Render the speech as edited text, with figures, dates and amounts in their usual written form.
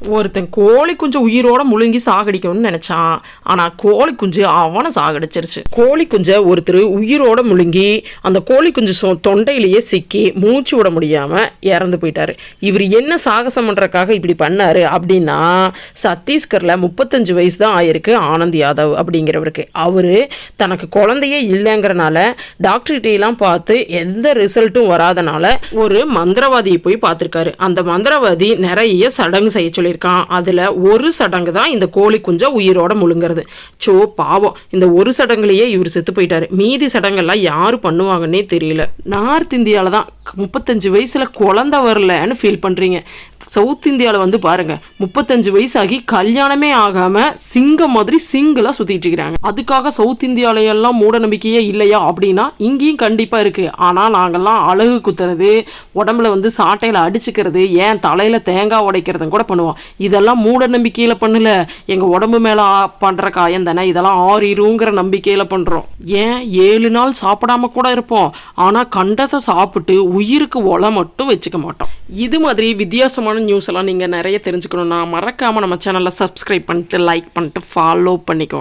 ஒருத்தன் கோழி குஞ்சு உயிரோட முழுங்கி சாகடிக்கணும்னு நினைச்சான். ஆனா கோழி குஞ்சு அவனை சாகடிச்சிருச்சு. கோழி குஞ்சை ஒருத்தர் உயிரோட முழுங்கி அந்த கோழி குஞ்சு தொண்டையிலேயே சிக்கி மூச்சு விட முடியாம இறந்து போயிட்டாரு. இவர் என்ன சாகசம் பண்றதுக்காக இப்படி பண்ணாரு அப்படின்னா, சத்தீஸ்கர்ல 35 வயசு தான் ஆயிருக்கு ஆனந்த் யாதவ் அப்படிங்கிறவருக்கு. அவரு தனக்கு குழந்தையே இல்லைங்கிறனால டாக்டர்கிட்டையெல்லாம் பார்த்து எந்த ரிசல்ட்டும் வராதனால ஒரு மந்திரவாதியை போய் பார்த்துருக்காரு. அந்த மந்திரவாதி நிறைய சடங்கு செய்ய சொல்லி இருக்கான். அதுல ஒரு சடங்கு தான் இந்த கோழி குஞ்சா உயிரோட முழுங்கிறது. சோ பாவம், இந்த ஒரு சடங்குலயே இவர் செத்து போயிட்டாரு. மீதி சடங்கெல்லாம் யாரு பண்ணுவாங்கன்னே தெரியல. நார்த் இந்தியால தான் 35 வயசுல குழந்தை வரலன்னு ஃபீல் பண்றீங்க. சவுத் இந்தியாவில் வந்து பாருங்க, 35 வயசாகி கல்யாணமே ஆகாம சிங்கம் மாதிரி சிங்கிளா சுத்திட்டு இருக்கிறாங்க. அதுக்காக சவுத் இந்தியாவில எல்லாம் மூட நம்பிக்கையே இல்லையா அப்படின்னா இங்கேயும் கண்டிப்பா இருக்கு. ஆனா நாங்கெல்லாம் அழகு குத்துறது, உடம்புல வந்து சாட்டையில அடிச்சுக்கிறது, ஏன் தலையில தேங்காய் உடைக்கிறதும் கூட பண்ணுவோம். இதெல்லாம் மூட நம்பிக்கையில பண்ணல, எங்க உடம்பு மேல பண்ற காயம் தானே, இதெல்லாம் ஆறிருங்கிற நம்பிக்கையில பண்றோம். ஏன் 7 நாள் சாப்பிடாம கூட இருப்போம். ஆனா கண்டத்தை சாப்பிட்டு உயிருக்கு ஒலை மட்டும் வச்சுக்க மாட்டோம். இது மாதிரி வித்தியாசமான நியூஸ் எல்லாம் நீங்க நிறைய தெரிஞ்சுக்கணும்னா மறக்காம நம்ம சேனலை சப்ஸ்கிரைப் பண்ணிட்டு லைக் பண்ணிட்டு ஃபாலோ பண்ணிக்கோங்க.